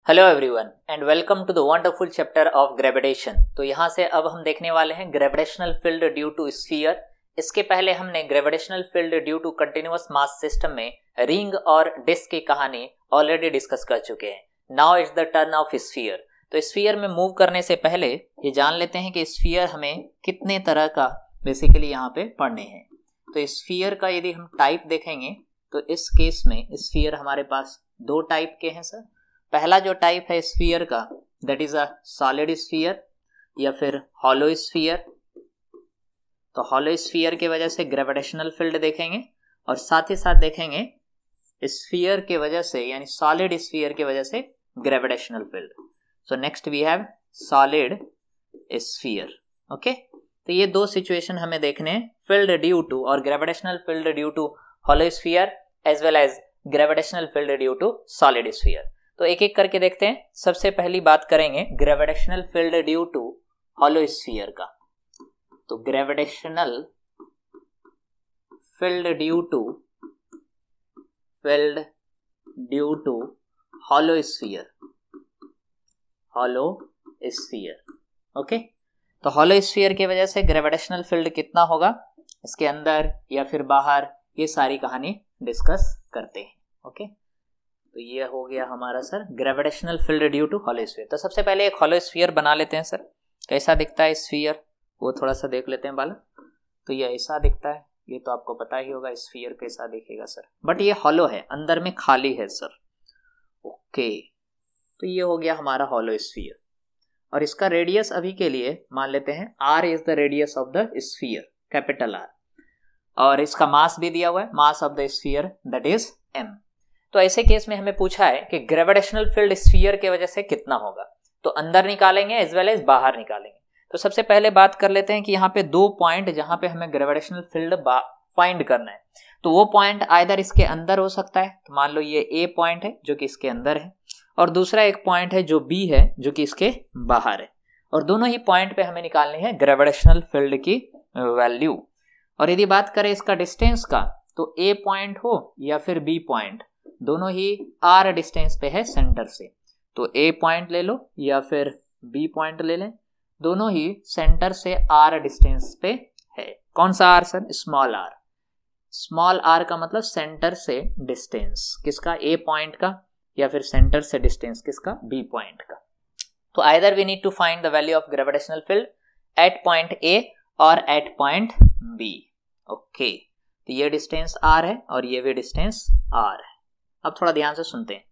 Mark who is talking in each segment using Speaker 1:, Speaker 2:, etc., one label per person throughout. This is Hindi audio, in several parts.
Speaker 1: Hello everyone and welcome to the wonderful chapter of gravitation. तो यहाँ से अब हम देखने वाले हैं gravitational field due to sphere. इसके पहले हमने gravitational field due to continuous mass system में रिंग और डिस्क की कहानी ऑलरेडी डिस्कस कर चुके हैं। Now it's the turn of sphere. तो स्फीयर में मूव करने से पहले ये जान लेते हैं कि स्फीयर हमें कितने तरह का बेसिकली यहाँ पे पढ़ने हैं। तो स्फीयर का यदि हम टाइप देखेंगे तो इस केस में स्फीयर हमारे पास दो टाइप के हैं सर। पहला जो टाइप है स्फीयर का that is a solid sphere या फिर हॉलो स्फीयर। तो हॉलो स्फीयर की वजह से ग्रेविटेशनल फील्ड देखेंगे और साथ ही साथ देखेंगे स्फीयर के वजह से यानी सॉलिड स्फीयर की वजह से gravitational field. So next we have solid sphere. Okay, तो ये दो सिचुएशन हमें देखने हैं, फील्ड ड्यू टू और gravitational field due to hollow sphere as well as gravitational field due to solid sphere. तो एक एक करके देखते हैं। सबसे पहली बात करेंगे gravitational field due to hollow sphere का। तो gravitational field due to hollow sphere. Okay, तो हॉलो स्फीयर की वजह से ग्रेविटेशनल फील्ड कितना होगा, इसके अंदर या फिर बाहर, ये सारी कहानी डिस्कस करते हैं। ओके, तो ये हो गया हमारा sir gravitational field due to hollow sphere. तो सबसे पहले एक हॉलो स्फीयर बना लेते हैं सर। कैसा दिखता है स्फीयर वो थोड़ा सा देख लेते हैं बालक। तो ये ऐसा दिखता है, ये तो आपको पता ही होगा स्फीयर कैसा दिखेगा सर, बट ये हॉलो है, अंदर में खाली है सर। ओके, तो ये हो गया हमारा हॉलो स्फीयर और इसका रेडियस अभी के लिए मान लेते हैं r is the radius of the sphere, capital R, और इसका मास भी दिया हुआ है, मास of the sphere that is m। तो ऐसे केस में हमें पूछा है कि ग्रेविटेशनल फील्ड स्फीयर के वजह से कितना होगा, तो अंदर निकालेंगे एज वेल एज बाहर निकालेंगे। तो सबसे पहले बात कर लेते हैं कि यहाँ पे दो पॉइंट जहां पे हमें ग्रेविटेशनल फील्ड फाइंड करना है, तो वो पॉइंट आइदर इसके अंदर हो सकता है, तो मान लो ये A पॉइंट है जो कि इसके अंदर है, और दूसरा एक पॉइंट है जो B है जो कि इसके बाहर है, और दोनों ही पॉइंट पे हमें निकालनी है ग्रेविटेशनल फील्ड की वैल्यू। और यदि बात करें इसका डिस्टेंस का, तो A पॉइंट हो या फिर B पॉइंट, दोनों ही r डिस्टेंस पे है सेंटर से, तो A पॉइंट ले लो या फिर B पॉइंट ले लें, दोनों ही सेंटर से r डिस्टेंस पे है। कौन सा r sir? Small r। Small r का मतलब सेंटर से डिस्टेंस किसका, A पॉइंट का, या फिर सेंटर से डिस्टेंस किसका, B पॉइंट का। तो either we need to find the value of gravitational field at point A और एट पॉइंट B। ओके, तो ये डिस्टेंस r है और ये भी डिस्टेंस r है। अब थोड़ा ध्यान से सुनते हैं।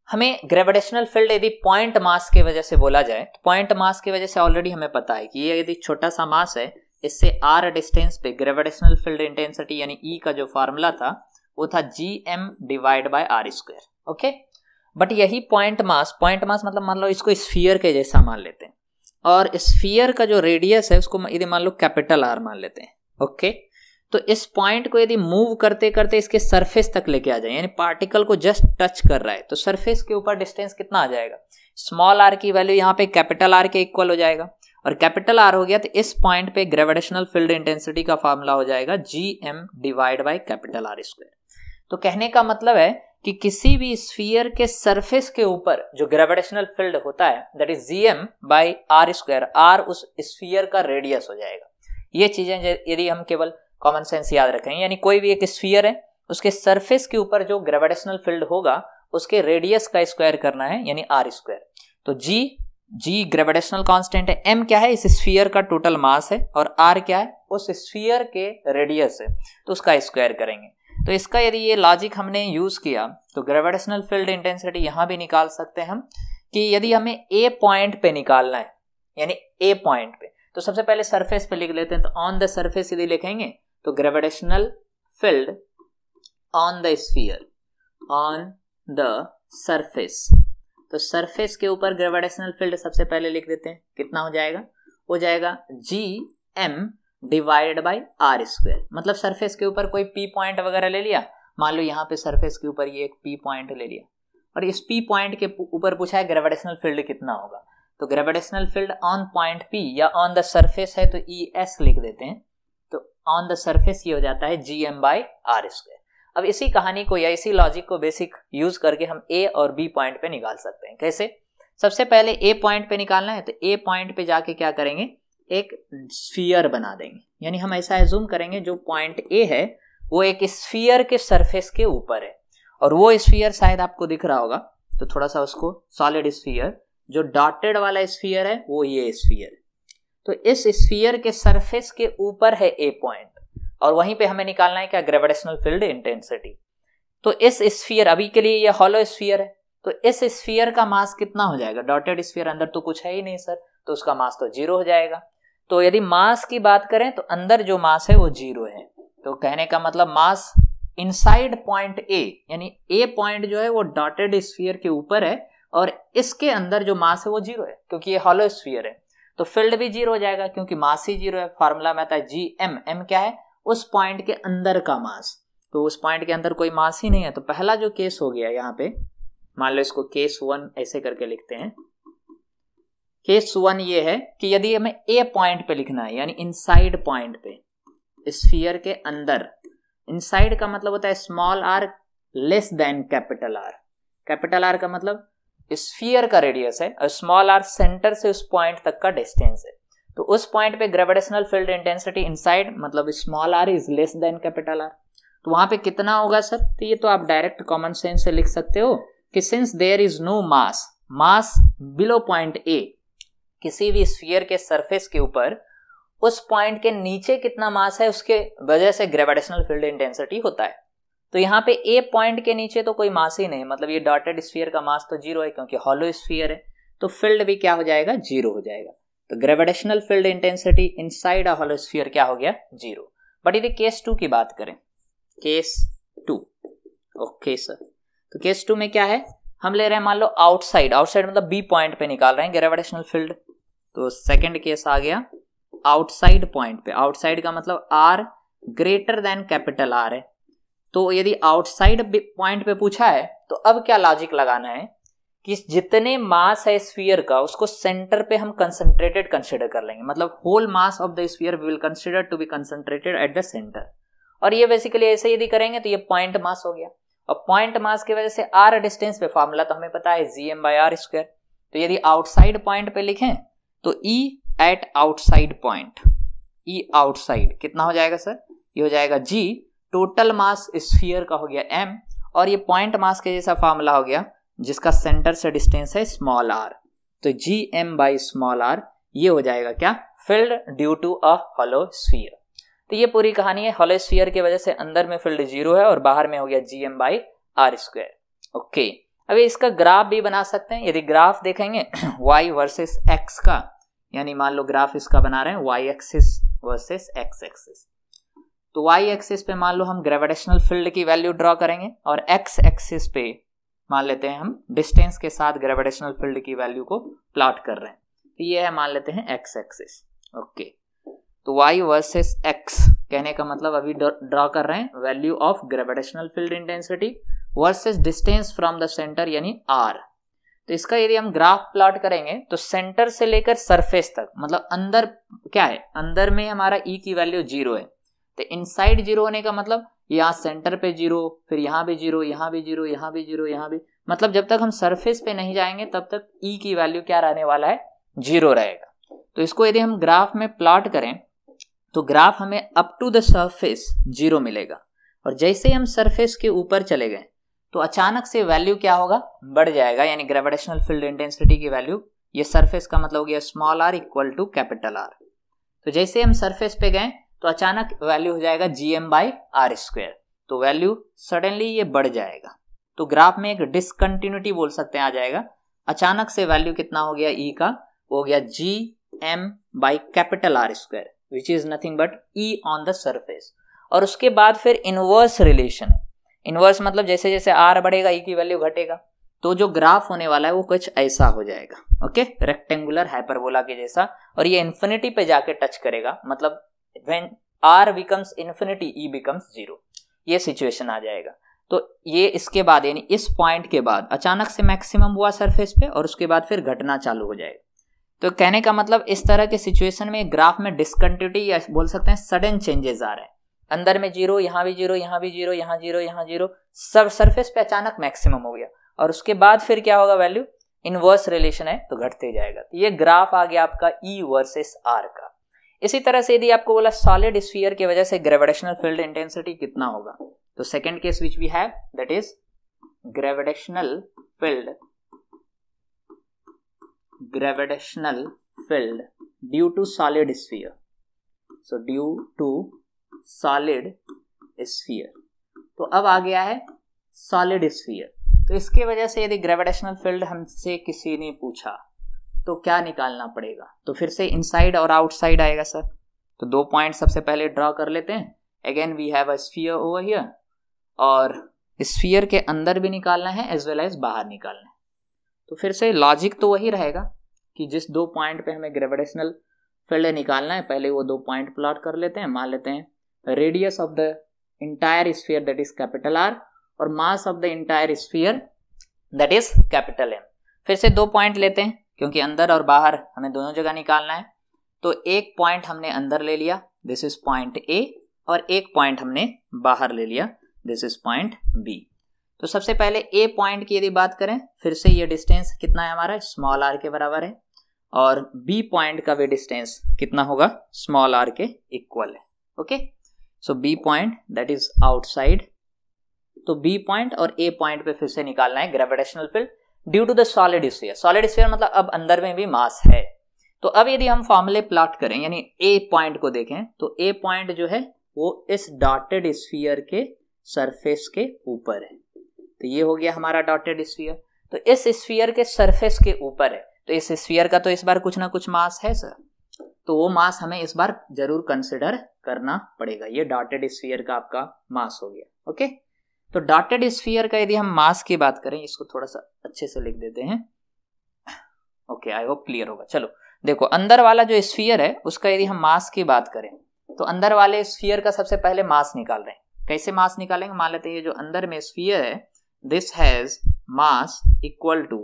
Speaker 1: हमें ग्रेविटेशनल फील्ड यदि पॉइंट मास की वजह से बोला जाए, तो पॉइंट मास की वजह से ऑलरेडी हमें पता है कि ये यदि छोटा सा मास है, इससे r डिस्टेंस पे ग्रेविटेशनल फील्ड इंटेंसिटी यानी E का जो फार्मूला था वो था gm divide by r square. Okay, but यही पॉइंट मास मतलब मान लो इसको स्फीयर के जैसा मान लेते हैं, और स्फीयर का जो रेडियस है उसको यदि मान लो कैपिटल R मान लेते हैं। ओके, तो इस पॉइंट को यदि मूव करते करते इसके सरफेस तक लेके आ जाए, यानी पार्टिकल को जस्ट टच कर रहा है, तो सरफेस के ऊपर डिस्टेंस कितना आ जाएगा, स्मॉल r की वैल्यू यहाँ पे कैपिटल R के इक्वल हो जाएगा, और कैपिटल R हो गया तो इस पॉइंट पे ग्रेविटेशनल फील्ड इंटेंसिटी का फॉर्मूला हो जाएगा gm divide by capital R square. तो कहने का मतलब है कि किसी भी स्फीयर के सरफेस के ऊपर जो ग्रेविटेशनल फील्ड होता है that is gm by r square, r उस स्फीयर का रेडियस हो जाएगा। ये चीजें यदि हम केवल कॉमन सेंस याद रखें, यानी कोई भी एक स्फीयर है उसके सरफेस के ऊपर जो ग्रेविटेशनल फील्ड होगा उसके रेडियस का स्क्वायर करना है, यानी r स्क्वायर। तो g ग्रेविटेशनल कांस्टेंट है, m क्या है, इस स्फीयर का टोटल मास है, और r क्या है, उस स्फीयर के रेडियस है, तो उसका स्क्वायर करेंगे। तो इसका यदि ये लॉजिक हमने यूज किया तो ग्रेविटेशनल फील्ड इंटेंसिटी यहां भी निकाल सकते हैं हम, कि यदि हमें A पॉइंट पे निकालना है, यानी A पॉइंट पे, तो सबसे पहले सरफेस पे लिख लेते हैं। तो ऑन द सरफेस यदि लिखेंगे तो gravitational field on the sphere, on the surface, तो सरफेस के ऊपर ग्रेविटेशनल फील्ड सबसे पहले लिख देते हैं। कितना हो जाएगा, हो जाएगा gm divide by r square. मतलब सरफेस के ऊपर कोई P पॉइंट वगैरह ले लिया, मान लो यहाँ पे सरफेस के ऊपर ये एक P पॉइंट ले लिया, और इस P पॉइंट के ऊपर पूछा है ग्रेविटेशनल फील्ड कितना होगा, तो gravitational field on point P या ऑन द सरफेस है तो ES लिख देते हैं। तो ऑन द सरफेस ये हो जाता है gm बाय r स्क्वायर। अब इसी कहानी को या इसी लॉजिक को बेसिक यूज करके हम ए और बी पॉइंट पे निकाल सकते हैं। कैसे? सबसे पहले ए पॉइंट पे निकालना है तो ए पॉइंट पे जाके क्या करेंगे, एक स्फीयर बना देंगे। यानी हम ऐसा एज्यूम करेंगे जो पॉइंट ए है वो एक स्फीयर के सरफेस के ऊपर है, और वो स्फीयर शायद आपको दिख रहा होगा, तो थोड़ा सा उसको सॉलिड स्फीयर, जो डॉटेड वाला स्फीयर है वो ये स्फीयर, तो इस स्फीयर के सरफेस के ऊपर है ए पॉइंट, और वहीं पे हमें निकालना है क्या, ग्रेविटेशनल फील्ड इंटेंसिटी। तो इस स्फीयर, अभी के लिए ये हॉलो स्फीयर है, तो इस स्फीयर का मास कितना हो जाएगा, डॉटेड स्फीयर अंदर तो कुछ है ही नहीं सर, तो उसका मास तो 0 हो जाएगा। तो यदि मास की बात करें तो अंदर जो मास है वो 0 है। तो कहने का मतलब मास इनसाइड पॉइंट ए, यानी ए पॉइंट जो है वो डॉटेड स्फीयर के ऊपर है, और इसके अंदर जो मास है वो 0 है, क्योंकि ये हॉलो स्फीयर है। तो फील्ड भी 0 हो जाएगा क्योंकि मास ही 0 है। फार्मूला में आता है GM, M क्या है, उस पॉइंट के अंदर का मास, तो उस पॉइंट के अंदर कोई मास ही नहीं है। तो पहला जो केस हो गया यहाँ पे, मान लो इसको केस 1 ऐसे करके लिखते हैं। केस 1 ये है कि यदि हमें ए पॉइंट पे लिखना है, यानी इनसाइड पॉइंट पे, स्फीयर के अंदर, इनसाइड का मतलब होता है small r less than capital R। Capital R का मतलब स्फीयर का रेडियस है, और स्मॉल r सेंटर से उस पॉइंट तक का डिस्टेंस है। तो उस पॉइंट पे ग्रेविटेशनल फील्ड इंटेंसिटी इनसाइड मतलब small r is less than capital R। तो वहां पे कितना होगा सर, तो ये तो आप डायरेक्ट कॉमन सेंस से लिख सकते हो कि since there is no mass below point A, किसी भी स्फीयर के सरफेस के ऊपर उस पॉइंट के नीचे कितना मास है उसके वजह से ग्रेविटेशनल फील्ड इंटेंसिटी होता है। तो यहाँ पे ए पॉइंट के नीचे तो कोई मास ही नहीं, मतलब ये डॉटेड स्फीयर का मास तो 0 है क्योंकि हॉलो स्फीयर है, तो फील्ड भी क्या हो जाएगा, 0 हो जाएगा। तो gravitational field intensity inside a hollow sphere क्या हो गया, 0। बट यदि केस 2 की बात करें, केस 2, ओके सर, तो केस 2 में क्या है, हम ले रहे हैं मान लो आउटसाइड मतलब बी पॉइंट पे निकाल रहे हैं ग्रेविटेशनल फील्ड। तो सेकंड केस आ गया आउटसाइड पॉइंट पे। आउटसाइड का मतलब r greater than capital R है। तो यदि आउटसाइड पॉइंट पे पूछा है तो अब क्या लॉजिक लगाना है कि जितने मास है स्फीयर का उसको सेंटर पे हम कंसंट्रेटेड कंसीडर कर लेंगे, मतलब whole mass of the sphere we will consider to be concentrated at the centre. और ये बेसिकली ऐसे यदि करेंगे तो ये पॉइंट मास हो गया, और पॉइंट मास की वजह से r डिस्टेंस पे फॉर्मूला तो हमें पता है GM/r²। तो यदि आउटसाइड पॉइंट पे लिखें तो E at outside point, E outside कितना हो जाएगा सर, ये हो जाएगा G, टोटल मास स्फीयर का हो गया M, और ये पॉइंट मास के जैसा फॉर्मूला हो गया जिसका सेंटर से डिस्टेंस है स्मॉल r। तो GM/r ये हो जाएगा क्या, field due to a hollow sphere. तो ये पूरी कहानी है, हॉलो स्फीयर की वजह से अंदर में फील्ड 0 है और बाहर में हो गया GM/r²। ओके, अभी इसका ग्राफ भी बना सकते हैं। यदि ग्राफ देखेंगे y वर्सेस x का, यानी मान लो ग्राफ इसका बना रहे हैं y axis versus x axis, तो y एक्सिस पे मान लो हम ग्रेविटेशनल फील्ड की वैल्यू ड्रॉ करेंगे, और x एक्सिस पे मान लेते हैं हम डिस्टेंस के साथ ग्रेविटेशनल फील्ड की वैल्यू को प्लॉट कर रहे हैं। तो ये है मान लेते हैं x एक्सिस। ओके, तो y वर्सेस x कहने का मतलब अभी ड्रॉ कर रहे हैं value of gravitational field intensity versus distance from the centre यानी r। तो इसका यदि हम ग्राफ प्लॉट करेंगे तो सेंटर से लेकर सरफेस तक, मतलब अंदर क्या है, अंदर में हमारा E की वैल्यू 0 है, तो इनसाइड 0 होने का मतलब यहाँ सेंटर पे 0, फिर यहाँ भी 0, यहाँ भी 0, यहाँ भी 0, यहाँ भी, मतलब जब तक हम सरफेस पे नहीं जाएंगे तब तक E की वैल्यू क्या रहने वाला है, 0 रहेगा। तो इसको यदि हम ग्राफ में प्लॉट करें तो ग्राफ हमें अप टू द सरफेस 0 मिलेगा, और जैसे हम सरफेस के ऊपर चले गए तो अचानक से वैल्यू क्या होगा, बढ़ जाएगा, यानी ग्रेविटेशनल फील्ड इंटेंसिटी की वैल्यू, ये सरफेस का मतलब हो गया small r equal to capital R। तो जैसे हम सरफेस पे गए तो अचानक वैल्यू हो जाएगा GM/r², तो वैल्यू सडनली ये बढ़ जाएगा। तो ग्राफ में एक डिसकंटिन्यूटी बोल सकते हैं आ जाएगा, अचानक से वैल्यू कितना हो गया E का, हो गया GM/R² which is nothing but E on the surface. और उसके बाद फिर इनवर्स रिलेशन है, इनवर्स मतलब जैसे जैसे r बढ़ेगा E की वैल्यू घटेगा, तो जो ग्राफ होने वाला है वो कुछ ऐसा हो जाएगा। ओके, रेक्टेंगुलर हाइपरबोला के जैसा, और ये इन्फिनिटी पे जाके टच करेगा, मतलब when r becomes infinity E becomes 0, ये सिचुएशन आ जाएगा। तो ये इसके बाद यानी इस पॉइंट के बाद अचानक से मैक्सिमम हुआ सरफेस पे, और उसके बाद फिर घटना चालू हो जाएगा। तो कहने का मतलब इस तरह के सिचुएशन में ग्राफ में डिसकंटिन्यूटी या बोल सकते हैं सडन चेंजेस आ रहे हैं। अंदर में 0, यहाँ भी 0, यहाँ भी 0, यहाँ 0, यहाँ 0, सब सरफेस पे अचानक मैक्सिमम हो गया और उसके बाद फिर क्या होगा, वैल्यू इनवर्स रिलेशन है तो घटते जाएगा। तो ये ग्राफ आ गया आपका E वर्सेस R का। इसी तरह से यदि आपको बोला सॉलिड स्फीयर की वजह से ग्रेविटेशनल फील्ड इंटेंसिटी कितना होगा, तो second case which we have that is gravitational field due to solid sphere. So due to solid sphere, तो अब आ गया है सॉलिड स्फीयर। तो इसके वजह से यदि ग्रेविटेशनल फील्ड हमसे किसी ने पूछा तो क्या निकालना पड़ेगा, तो फिर से इनसाइड और आउटसाइड आएगा सर। तो 2 पॉइंट सबसे पहले ड्रॉ कर लेते हैं। Again we have a sphere over here, और स्फीयर के अंदर भी निकालना है एज वेल एज बाहर निकालना है। तो फिर से लॉजिक तो वही रहेगा कि जिस 2 पॉइंट पे हमें ग्रेविटेशनल फील्ड निकालना है, पहले वो 2 पॉइंट प्लॉट कर लेते हैं। मान लेते हैं radius of the entire sphere that is capital R और मास of the entire sphere that is capital M। फिर से 2 पॉइंट लेते हैं क्योंकि अंदर और बाहर हमें दोनों जगह निकालना है। तो एक पॉइंट हमने अंदर ले लिया, दिस इज पॉइंट A, और एक पॉइंट हमने बाहर ले लिया, दिस इज पॉइंट B। तो सबसे पहले A पॉइंट की यदि बात करें, फिर से ये डिस्टेंस कितना है हमारा, स्मॉल r के बराबर है, और B पॉइंट का भी डिस्टेंस कितना होगा, स्मॉल r के इक्वल है। Okay, so B point that is outside. तो B पॉइंट और A पॉइंट पे फिर से निकालना है gravitational field due to the solid sphere. Solid sphere मतलब अब अंदर में भी मास है। तो अब यदि हम फॉर्मूले प्लॉट करें, यानी A पॉइंट को देखें, तो A पॉइंट जो है वो इस डॉटेड स्फीयर के सरफेस के ऊपर है। तो ये हो गया हमारा डॉटेड स्फीयर। तो इस स्फीयर के सरफेस के ऊपर है, तो इस स्फीयर का तो इस बार कुछ ना कुछ मास है सर, तो वो मास हमें इस बार जरूर कंसिडर करना पड़ेगा। ये डॉटेड स्फीयर का आपका मास हो गया। ओके, तो डॉटेड स्फीयर का यदि हम मास की बात करें, इसको थोड़ा सा अच्छे से लिख देते हैं। ओके, आई होप क्लियर होगा। चलो देखो, अंदर वाला जो स्फीयर है उसका यदि हम मास की बात करें, तो अंदर वाले स्फीयर का सबसे पहले मास निकाल रहे हैं। कैसे मास निकालेंगे, मान लेते हैं ये जो अंदर में स्फीयर है, this has mass equal to,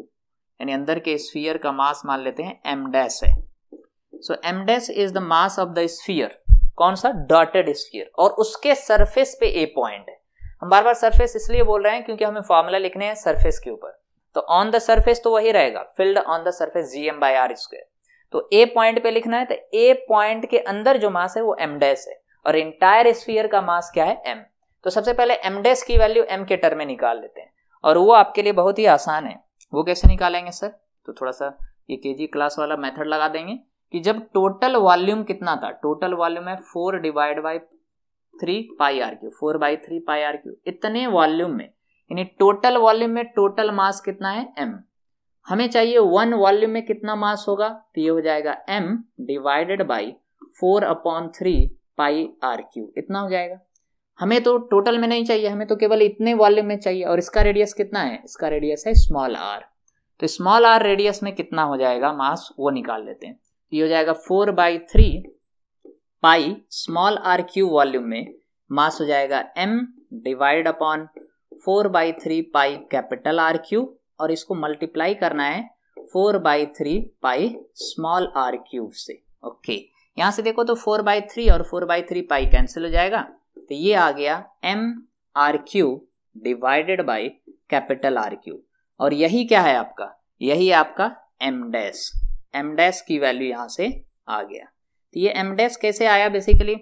Speaker 1: यानी अंदर के स्फीयर का मास मान लेते हैं m डैश है। सो m dash is the mass of the sphere, कौन सा, डॉटेड स्फीयर, और उसके सरफेस पे A पॉइंट है। हम बार बार सरफेस इसलिए बोल रहे हैं क्योंकि हमें फॉर्मूला लिखने हैं सरफेस के ऊपर। तो ऑन द सरफेस तो वही रहेगा, field on the surface gm/r²। तो A पॉइंट पे लिखना है, तो A पॉइंट के अंदर जो मास है वो m डैश है, और इंटायर स्फीयर का मास क्या है, m। तो सबसे पहले m डैश की वैल्यू m के टर्म में निकाल लेते हैं, और वो आपके लिए बहुत ही आसान है। वो कैसे निकालेंगे सर, तो थोड़ा सा ये केजी क्लास वाला मेथड लगा देंगे कि जब टोटल वॉल्यूम कितना था, टोटल वॉल्यूम है 4/3 पाई r³, 4/3 पाई r³, इतने वॉल्यूम में, यानी टोटल वॉल्यूम में टोटल मास कितना है, m। हमें चाहिए 1 वॉल्यूम में कितना मास होगा, तो ये हो जाएगा m divided by 4/3 pi r³, इतना हो जाएगा। हमें तो टोटल में नहीं चाहिए, हमें तो केवल इतने वॉल्यूम में चाहिए, और इसका रेडियस कितना है, इसका रेडियस है स्मॉल r। तो स्मॉल r रेडियस में कितना हो जाएगा मास, वो निकाल लेते हैं। ये हो जाएगा 4/3 पाई स्मॉल r³ वॉल्यूम में मास हो जाएगा m divide upon 4/3 pi capital r³, और इसको मल्टीप्लाई करना है 4/3 पाई स्मॉल r³ से। ओके, यहां से देखो तो 4/3 और 4/3 पाई कैंसिल हो जाएगा, तो ये आ गया m r³ divided by capital r³, और यही क्या है आपका, यही आपका m डैश। m डैश की वैल्यू यहां से आ गया। तो ये m डैश कैसे आया, बेसिकली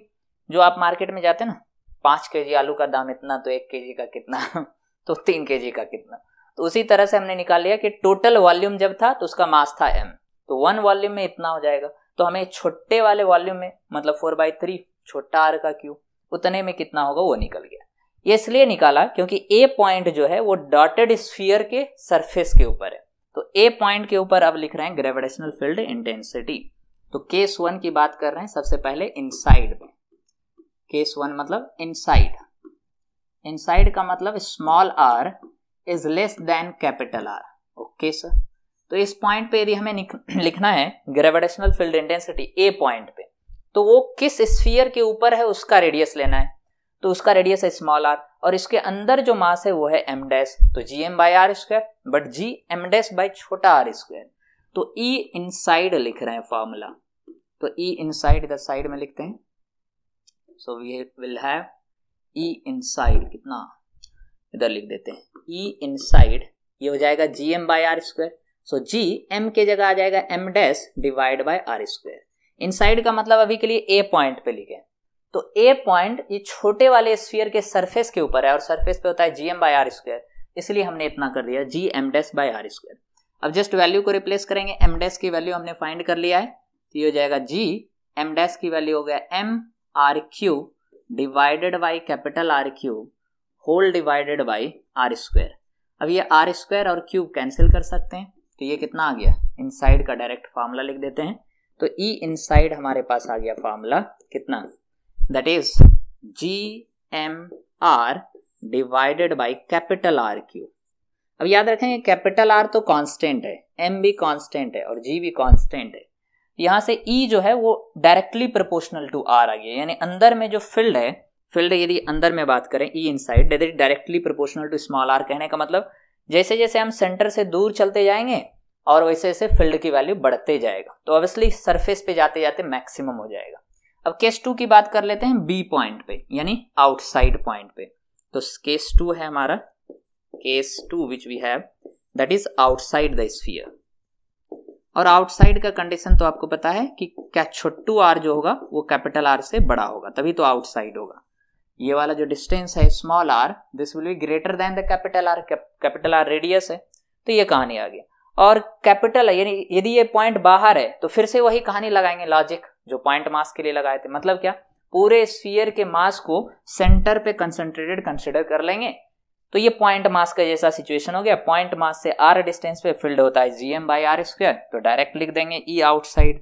Speaker 1: जो आप मार्केट में जाते हैं ना, 5 kg आलू का दाम इतना, तो 1 kg का कितना तो 3 kg का कितना, तो उसी तरह से हमने निकाल लिया कि टोटल वॉल्यूम जब था तो उसका मास था m, तो 1 वॉल्यूम में इतना हो जाएगा। तो हमें छोटे वाले वॉल्यूम में, मतलब 4/3 छोटा r का क्यूब, उतने में कितना होगा वो निकल गया। ये इसलिए निकाला क्योंकि A पॉइंट जो है वो डॉटेड स्फीयर के सरफेस के ऊपर है। तो A पॉइंट के ऊपर अब लिख रहे हैं ग्रेविटेशनल फील्ड इंटेंसिटी। तो केस 1 की बात कर रहे हैं सबसे पहले इनसाइड में। केस 1 मतलब इनसाइड, इनसाइड का मतलब small r is less than capital R। Okay sir, तो इस पॉइंट पे यदि हमें लिखना है gravitational field intensity A point पे, तो वो किस स्फीयर के ऊपर है उसका रेडियस लेना है, तो उसका रेडियस है स्मॉल r, और इसके अंदर जो मास है वो है m डैश, तो gm/r², but g m dash by छोटा r²। तो E इनसाइड लिख रहे हैं फॉर्मूला, तो E इनसाइड इधर साइड में लिखते हैं। So we will have E inside कितना, इधर लिख देते हैं E इनसाइड, ये हो जाएगा GM/r²। सो G M के जगह आ जाएगा M' divide by r²। Inside का मतलब अभी के लिए A पॉइंट पे लिखे, तो A पॉइंट ये छोटे वाले स्फीयर के सरफेस के ऊपर है और सरफेस पे होता है GM/r², इसलिए हमने इतना कर दिया GM'/r²। अब जस्ट वैल्यू को रिप्लेस करेंगे, M' की वैल्यू हमने फाइंड कर लिया है, तो ये हो जाएगा GM' की वैल्यू हो गया MR³ divided by capital R³ whole divided by r²। अब ये r² और क्यूब कैंसिल कर सकते हैं, तो ये कितना आ गया, इनसाइड का डायरेक्ट फार्मूला लिख देते हैं। तो E इनसाइड हमारे पास आ गया फार्मूला कितना, that is GMR divided by capital R³। अब याद रखें कैपिटल R तो कांस्टेंट है, M भी कांस्टेंट है और G भी कांस्टेंट है। यहां से E जो है वो डायरेक्टली प्रोपोर्शनल टू R आ गया, यानी अंदर में जो फील्ड है, फील्ड यदि अंदर में बात करें E inside that is directly proportional to small r। कहने का मतलब जैसे जैसे हम सेंटर से दूर चलते जाएंगे और वैसे वैसे फील्ड की वैल्यू बढ़ते जाएगा, तो ऑब्वियसली सरफेस पे जाते जाते मैक्सिमम हो जाएगा। अब केस 2 की बात कर लेते हैं B पॉइंट पे, यानी आउटसाइड पॉइंट पे। तो केस 2 है हमारा, case 2 which we have that is outside the sphere. और आउटसाइड का कंडीशन तो आपको पता है कि क्या छोटू r जो होगा वो कैपिटल R से बड़ा होगा, तभी तो आउटसाइड होगा। ये वाला जो डिस्टेंस है small r, this will be greater than the capital R। Capital R radius है, तो ये कहानी आ गया। और कैपिटल है, यानी यदि ये पॉइंट बाहर है तो फिर से वही कहानी लगाएंगे, लॉजिक जो पॉइंट मास के लिए लगाए थे। मतलब क्या, पूरे स्फीयर के मास को सेंटर पे कंसंट्रेटेड कंसिडर कर लेंगे, तो ये पॉइंट मास का जैसा सिचुएशन हो गया। पॉइंट मास से r डिस्टेंस पे फील्ड होता है GM/r², तो डायरेक्ट लिख देंगे E आउटसाइड।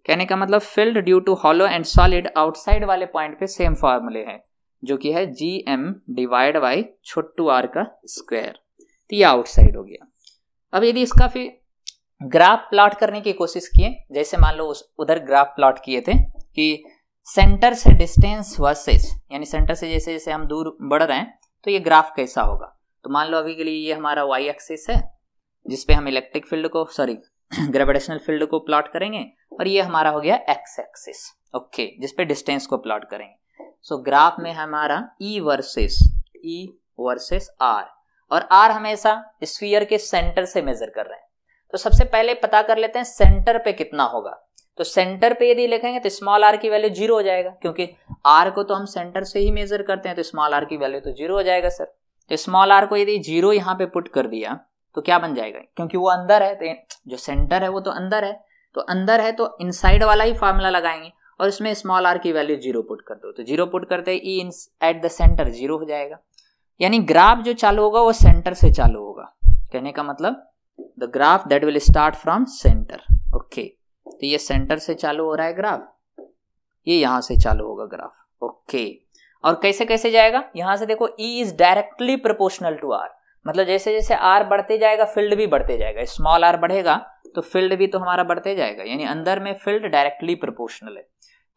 Speaker 1: कहने का मतलब field due to hollow and solid outside वाले पॉइंट पे सेम फॉर्मूले हैं, जो कि है GM डिवाइड बाई छोटू r का स्क्वायर, तो ये आउटसाइड हो गया। अब यदि इसका फिर ग्राफ प्लॉट करने की कोशिश किए, जैसे मान लो उधर ग्राफ प्लॉट किए थे कि सेंटर से डिस्टेंस वर्सेस, यानी सेंटर से जैसे जैसे हम दूर बढ़ रहे हैं तो ये ग्राफ कैसा होगा। तो मान लो अभी के लिए ये हमारा y एक्सिस है जिसपे हम इलेक्ट्रिक फील्ड को ग्रेविटेशनल फील्ड को प्लॉट करेंगे, और ये हमारा हो गया x एक्सिस, ओके, जिसपे डिस्टेंस को प्लॉट करेंगे। सो ग्राफ में हमारा E वर्सेस R, और R हमेशा स्फीयर के सेंटर से मेजर कर रहे हैं। तो सबसे पहले पता कर लेते हैं सेंटर पे कितना होगा। तो सेंटर पे यदि लिखेंगे तो स्मॉल r की वैल्यू 0 हो जाएगा, क्योंकि r को तो हम सेंटर से ही मेजर करते हैं, तो स्मॉल r की वैल्यू तो 0 हो जाएगा सर। तो स्मॉल r को यदि 0 यहाँ पे पुट कर दिया तो क्या बन जाएगा, क्योंकि वो अंदर है, तो जो सेंटर है वो तो अंदर है, तो इनसाइड वाला ही फॉर्मूला लगाएंगे और इसमें स्मॉल r की वैल्यू 0 पुट कर दो, तो 0 पुट करते ही E एट द सेंटर 0 हो जाएगा। यानी ग्राफ जो चालू होगा वो सेंटर से चालू होगा। कहने का मतलब the graph that will start from centre, okay. तो ये सेंटर से चालू हो रहा है ग्राफ, ये यहां से चालू होगा ग्राफ, ओके। और कैसे कैसे जाएगा, यहां से देखो E is directly proportional to R, मतलब जैसे जैसे R बढ़ते जाएगा फील्ड भी बढ़ते जाएगा। स्मॉल r बढ़ेगा तो फील्ड भी तो हमारा बढ़ते जाएगा, यानी अंदर में फील्ड डायरेक्टली प्रोपोर्शनल है।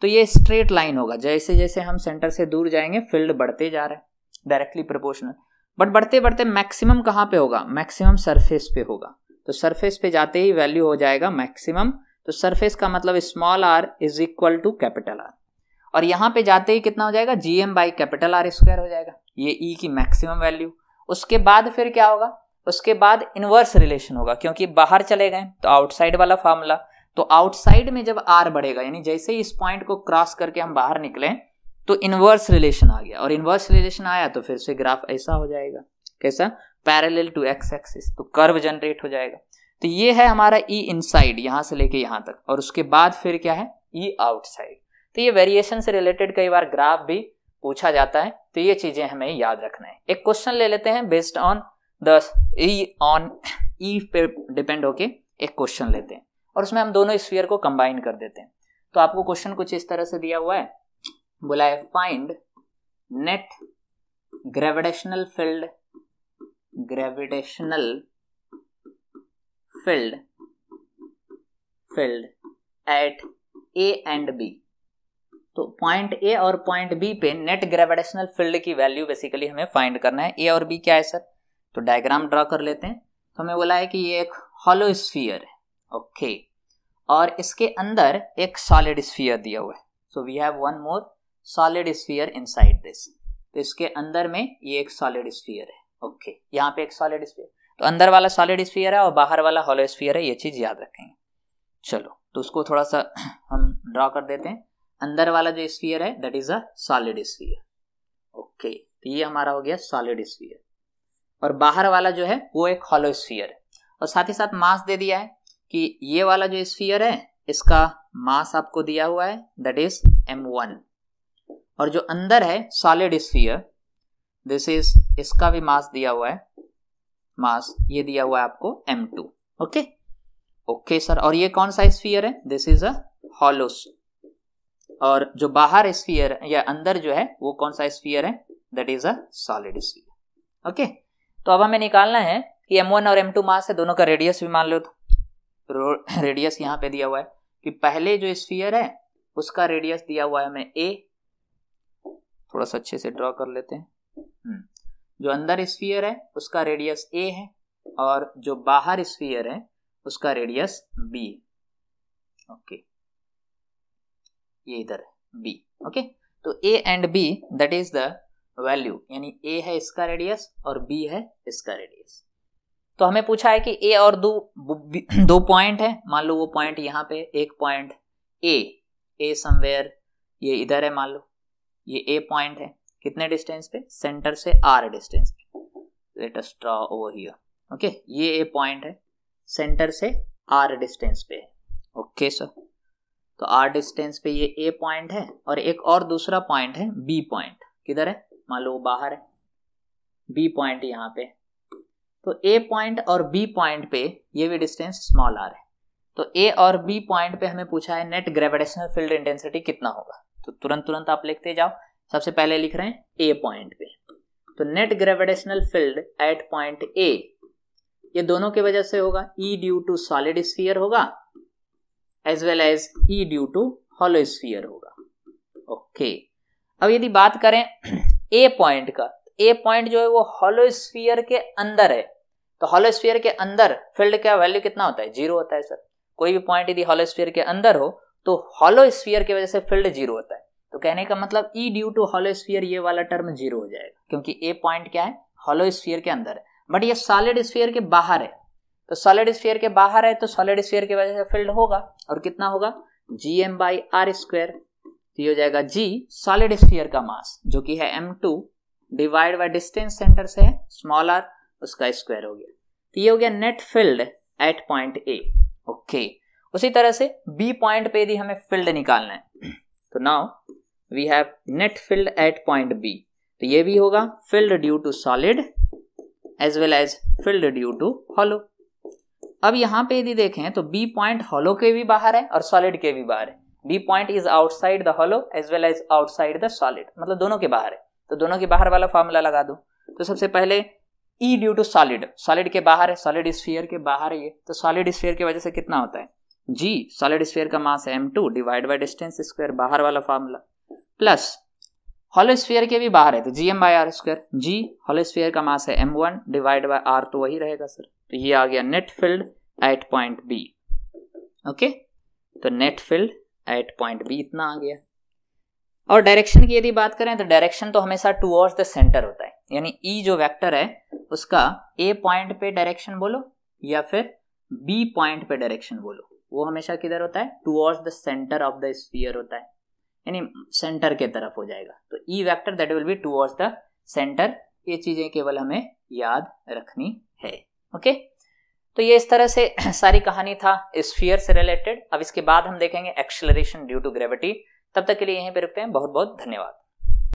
Speaker 1: तो ये स्ट्रेट लाइन होगा, जैसे जैसे हम सेंटर से दूर जाएंगे फील्ड बढ़ते जा रहे हैं, डायरेक्टली प्रोपोर्शनल। बट बढ़ते बढ़ते मैक्सिमम कहाँ पे होगा, मैक्सिमम सरफेस पे होगा। तो सरफेस पे जाते ही वैल्यू हो जाएगा मैक्सिमम, तो सरफेस का मतलब small r is equal to capital R, और यहाँ पे जाते ही कितना हो जाएगा, GM बाई कैपिटल R² हो जाएगा, ये E की मैक्सिमम वैल्यू। उसके बाद फिर क्या होगा, उसके बाद इनवर्स रिलेशन होगा, क्योंकि बाहर चले गए तो आउटसाइड वाला फार्मूला। तो आउटसाइड में जब R बढ़ेगा, यानी जैसे ही इस पॉइंट को क्रॉस करके हम बाहर निकले तो इनवर्स रिलेशन आ गया, और इनवर्स रिलेशन आया तो फिर से ग्राफ ऐसा हो जाएगा, कैसा, पैरेलल टू x एक्सिस, तो कर्व जनरेट हो जाएगा। तो ये है हमारा E इनसाइड यहां से लेके यहां तक, और उसके बाद फिर क्या है, E आउटसाइड। तो ये वेरिएशन से रिलेटेड कई बार ग्राफ भी पूछा जाता है, तो ये चीजें हमें याद रखना है। एक क्वेश्चन ले लेते हैं बेस्ड ऑन द E पे डिपेंड होके एक क्वेश्चन लेते हैं, और उसमें हम दोनों स्फीयर को कंबाइन कर देते हैं। तो आपको क्वेश्चन कुछ इस तरह से दिया हुआ है, बोला है find net gravitational field eight A and B। तो पॉइंट A और पॉइंट B पे नेट ग्रेविटेशनल फील्ड की वैल्यू बेसिकली हमें फाइंड करना है। A और B क्या है सर, तो डायग्राम ड्रॉ कर लेते हैं। तो हमें बोला है कि ये एक हॉलो स्फीयर है, ओके, और इसके अंदर एक सॉलिड स्फीयर दिया हुआ है। So we have one more solid sphere inside this. तो इसके अंदर में ये एक सॉलिड स्फीयर है। ओके, यहाँ पे एक सॉलिड स्फीयर, तो अंदर वाला सॉलिड स्फीयर है और बाहर वाला हॉलो स्फीयर है, ये चीज याद रखेंगे। चलो तो उसको थोड़ा सा हम ड्रॉ कर देते हैं। अंदर वाला जो स्फीयर है that is a solid sphere. Okay, तो ये हमारा हो गया सॉलिड स्फीयर, और बाहर वाला जो है वो एक हॉलो स्फीयर है। और साथ ही साथ मास दे दिया है कि ये वाला जो स्फीयर है इसका मास आपको दिया हुआ है दैट इज m1, और जो अंदर है सॉलिड स्फीयर दिस इज, इसका भी मास दिया हुआ है, मास ये दिया हुआ है आपको m2। ओके ओके सर, और ये कौन सा स्फीयर है? This is a hollow. और जो बाहर स्फीयर या अंदर जो है वो कौन सा स्फीयर है? That is a solid sphere. Okay, तो अब हमें निकालना है कि m1 और m2 मास है, दोनों का रेडियस भी मान लो। तो रेडियस यहाँ पे दिया हुआ है कि पहले जो स्फीयर है उसका रेडियस दिया हुआ है हमें a, थोड़ा सा अच्छे से ड्रॉ कर लेते हैं। जो अंदर स्फीयर है उसका रेडियस a है, और जो बाहर स्फीयर है उसका रेडियस b है। ओके, ये इधर है b। ओके, तो a and b that is the value, यानी a है इसका रेडियस और b है इसका रेडियस। तो हमें पूछा है कि a और दो पॉइंट है, मान लो वो पॉइंट यहाँ पे एक पॉइंट a समवेयर ये इधर है, मान लो ये a पॉइंट है, कितने डिस्टेंस पे? सेंटर से r डिस्टेंस पे। Let us draw over here. Okay, ये a पॉइंट है, सेंटर से r डिस्टेंस पे है। ओके सर, तो r डिस्टेंस पे ये a पॉइंट है, और एक और दूसरा पॉइंट है b पॉइंट, किधर है? मान लो वो बाहर है, b पॉइंट यहाँ पे। तो a पॉइंट और b पॉइंट पे ये भी डिस्टेंस स्मॉल r है। तो a और b पॉइंट पे हमें पूछा है नेट ग्रेविटेशनल फील्ड इंटेंसिटी कितना होगा। तो तुरंत आप लिखते जाओ। सबसे पहले लिख रहे हैं a पॉइंट पे, तो net gravitational field at point a, ये दोनों की वजह से होगा E due to solid sphere होगा as well as E due to hollow sphere होगा। ओके, अब यदि बात करें a पॉइंट का, a पॉइंट जो है वो हॉलो स्फीयर के अंदर है। तो हॉलो स्फीयर के अंदर फील्ड का वैल्यू कितना होता है? 0 होता है सर। कोई भी पॉइंट यदि हॉलो स्फीयर के अंदर हो तो हॉलो स्फीयर की वजह से फील्ड 0 होता है। तो कहने का मतलब E due to hollow sphere, ये वाला टर्म 0 हो जाएगा, क्योंकि a पॉइंट क्या है? हॉलो स्फीयर के अंदर है, बट ये सॉलिड स्फीयर के बाहर है। तो सॉलिड स्फीयर के बाहर है तो सॉलिड स्फीयर की वजह से फील्ड होगा, और कितना होगा? gm/r²। ये हो जाएगा g सॉलिड स्फीयर का मास जो कि है m2 divide by distance centre से है स्मॉल r, उसका स्क्वायर हो गया। तो ये हो गया net field at point a। Okay, उसी तरह से b पॉइंट पे यदि हमें फील्ड निकालना है तो now we have net field at point b। तो ये भी होगा field due to solid as well as field due to hollow. अब यहाँ पे यदि देखें तो b पॉइंट हॉलो के भी बाहर है और सॉलिड के भी बाहर है। b point is outside the hollow as well as outside the solid, मतलब दोनों के बाहर है। तो दोनों के बाहर वाला फॉर्मूला लगा दो। तो सबसे पहले E due to solid, solid के बाहर है, सॉलिड स्फीयर के बाहर है ये, तो सॉलिड स्फीयर की वजह से कितना होता है? g सॉलिड स्फीयर का मास है m2 divide by distance square, बाहर वाला फॉर्मूला, प्लस हॉलो स्फीयर के भी बाहर है तो gm/r²। g हॉलो स्फीयर का मास है m1 डिवाइड बाय r, तो वही रहेगा सर। तो ये आ गया net field at point b। Okay, तो net field at point b इतना आ गया। और डायरेक्शन की यदि बात करें तो डायरेक्शन तो हमेशा टुवर्ड्स द सेंटर होता है, यानी E जो वेक्टर है उसका A पॉइंट पे डायरेक्शन बोलो या फिर B पॉइंट पे डायरेक्शन बोलो, वो हमेशा किधर होता है? Towards the centre of the sphere होता है, यानी सेंटर के तरफ हो जाएगा। तो E vector that will be towards the centre. ये चीजें केवल हमें याद रखनी है। ओके, तो ये इस तरह से सारी कहानी था स्फीयर से रिलेटेड। अब इसके बाद हम देखेंगे एक्सेलरेशन ड्यू टू ग्रेविटी। तब तक के लिए यहीं पे रुकते हैं। बहुत बहुत धन्यवाद।